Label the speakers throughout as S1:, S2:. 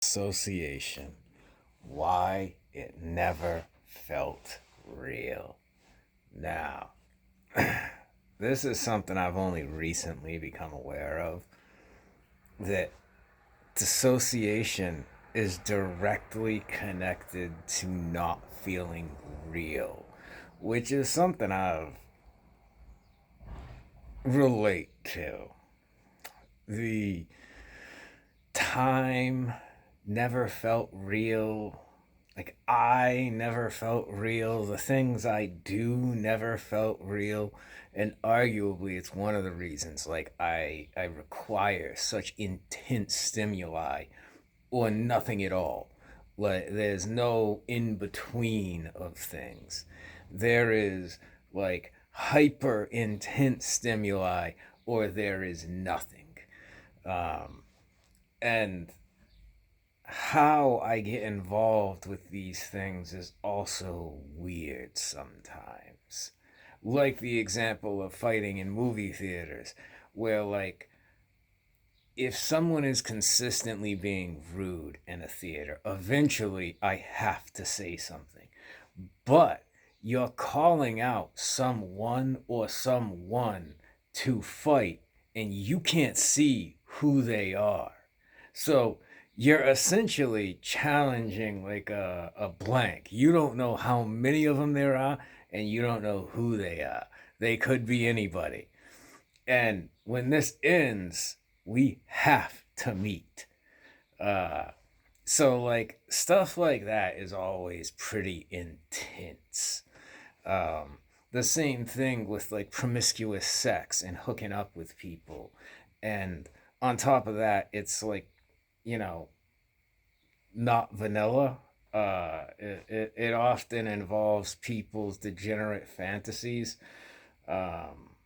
S1: Dissociation. Why it never felt real. Now, this is something I've only recently become aware of, that dissociation is directly connected to not feeling real, which is something I've relate to. The time never felt real. Like, I never felt real. The things I do never felt real. And arguably, it's one of the reasons, like, I require such intense stimuli or nothing at all. Like, there's no in between of things. There is, like, hyper intense stimuli, or there is nothing. Um, and how I get involved with these things is also weird sometimes. Like the example of fighting in movie theaters, where, like, if someone is consistently being rude in a theater, eventually I have to say something. But you're calling out someone or someone to fight, and you can't see who they are. So you're essentially challenging, like, a blank. You don't know how many of them there are, and you don't know who they are. They could be anybody. And when this ends, we have to meet. Uh, so, like, stuff like that is always pretty intense. Um, the same thing with, like, promiscuous sex and hooking up with people. And on top of that, it's like, you know, not vanilla. It often involves people's degenerate fantasies, um,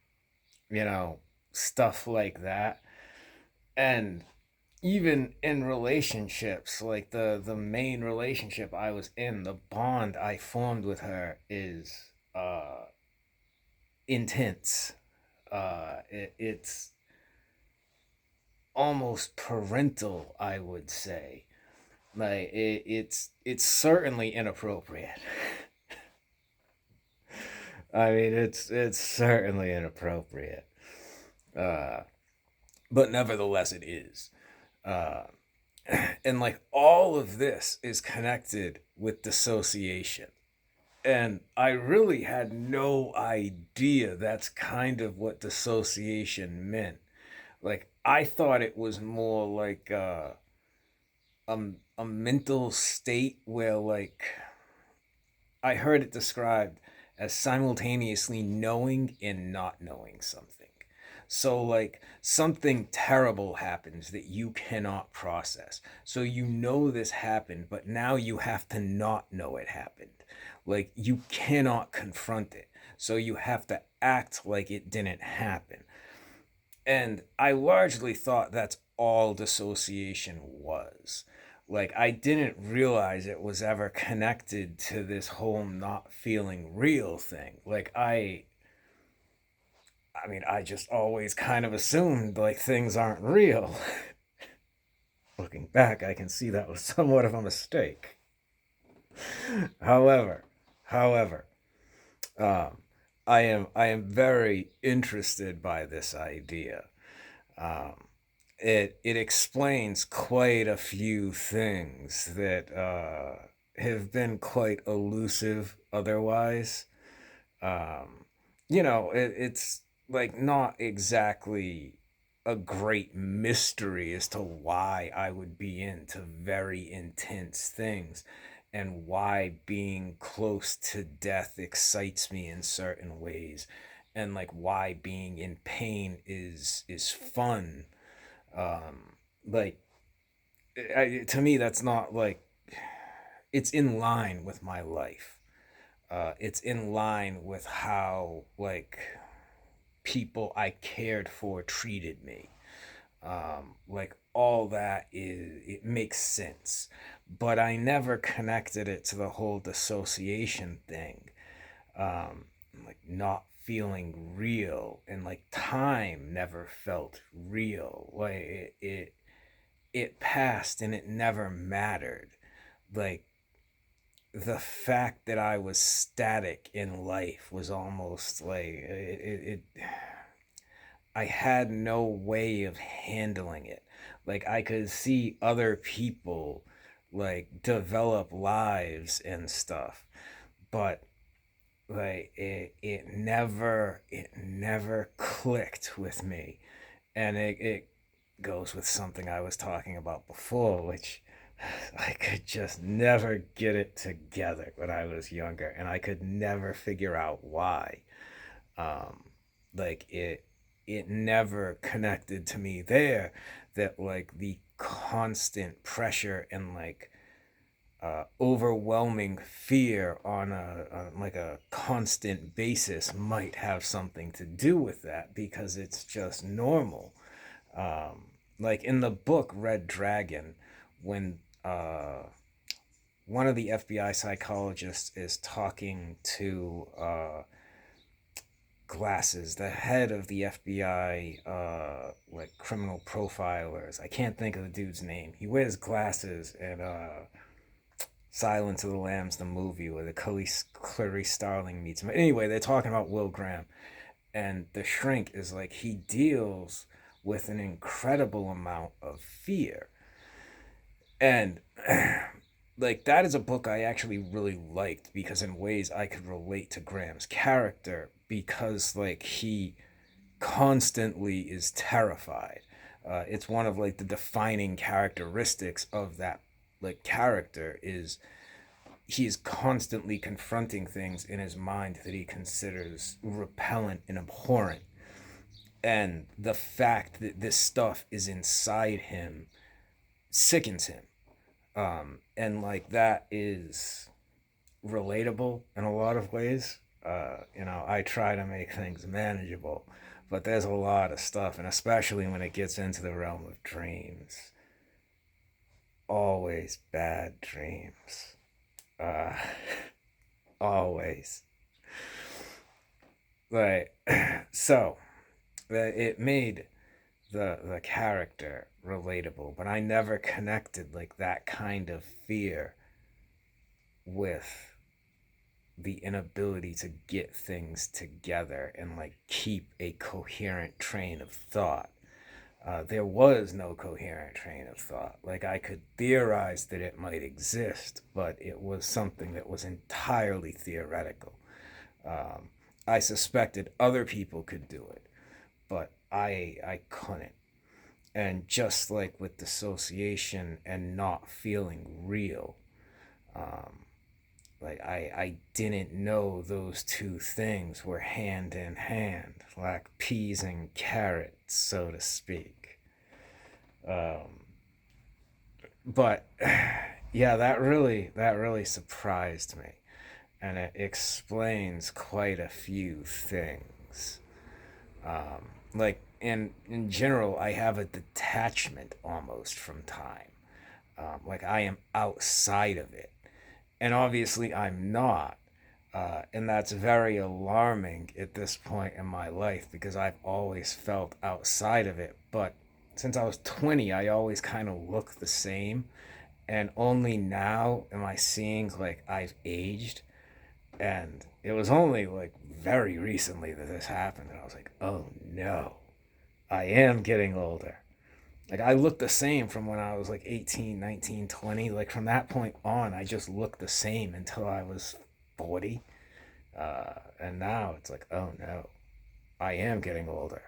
S1: you know, stuff like that. And even in relationships, like the main relationship I was in, the bond I formed with her is intense. It's almost parental, I would say. Like, it's certainly inappropriate. I mean, it's certainly inappropriate, uh, but nevertheless, it is. Uh, and, like, all of this is connected with dissociation. And I really had no idea that's kind of what dissociation meant. Like, I thought it was more like a, a mental state where, like, I heard it described as simultaneously knowing and not knowing something. So, like, something terrible happens that you cannot process. So, you know this happened, but now you have to not know it happened. Like, you cannot confront it. So, you have to act like it didn't happen. And I largely thought that's all dissociation was. Like, I didn't realize it was ever connected to this whole not feeling real thing. Like, I mean, I just always kind of assumed, like, things aren't real. Looking back, I can see that was somewhat of a mistake. However, however, um, I am very interested by this idea. Um, it explains quite a few things that have been quite elusive otherwise. Um, it's, like, not exactly a great mystery as to why I would be into very intense things, and why being close to death excites me in certain ways, and, like, why being in pain is fun. Like, to me, that's not, like, it's in line with my life. It's in line with how, like, people I cared for treated me. Like, all that is, it makes sense. But I never connected it to the whole dissociation thing. Like, not feeling real, and, like, time never felt real. Like, it it passed and it never mattered. Like, the fact that I was static in life was almost like I had no way of handling it. Like, I could see other people like develop lives and stuff, but like it never clicked with me. And it goes with something I was talking about before, which I could just never get it together when I was younger, and I could never figure out why. Um, like it never connected to me there that like the constant pressure and like overwhelming fear on like a constant basis might have something to do with that, because it's just normal. Like in the book Red Dragon, when one of the FBI psychologists is talking to Glasses, the head of the FBI, like criminal profilers. I can't think of the dude's name. He wears glasses and Silence of the Lambs, the movie where the Clarice Starling meets him. Anyway, they're talking about Will Graham, and the shrink is like he deals with an incredible amount of fear, and like that is a book I actually really liked because in ways I could relate to Graham's character, because like he constantly is terrified. It's one of like the defining characteristics of that like character is he is constantly confronting things in his mind that he considers repellent and abhorrent. And the fact that this stuff is inside him sickens him. And like that is relatable in a lot of ways. I try to make things manageable, but there's a lot of stuff, and especially when it gets into the realm of dreams, always bad dreams. Uh, Always. Like, so it made the character relatable, but I never connected like that kind of fear with the inability to get things together and like keep a coherent train of thought. There was no coherent train of thought. Like I could theorize that it might exist, but it was something that was entirely theoretical. Um, I suspected other people could do it, but I couldn't. And just like with dissociation and not feeling real, um, like I didn't know those two things were hand in hand, like peas and carrots, so to speak. Um, but yeah, that really surprised me, and it explains quite a few things. Like in general, I have a detachment almost from time. Like I am outside of it, and obviously I'm not. And that's very alarming at this point in my life because I've always felt outside of it. But since I was 20, I always kind of look the same. And only now am I seeing like I've aged. And it was only like very recently that this happened. And I was like, oh no, I am getting older. Like I look the same from when I was like 18, 19, 20. Like from that point on, I just looked the same until I was 40. And now it's like, oh no, I am getting older.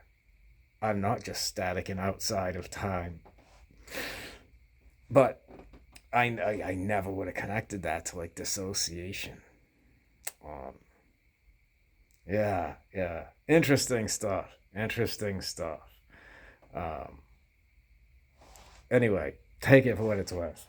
S1: I'm not just static and outside of time. But I never would have connected that to like dissociation. Um, yeah, yeah. Interesting stuff. Interesting stuff. Um, anyway, take it for what it's worth.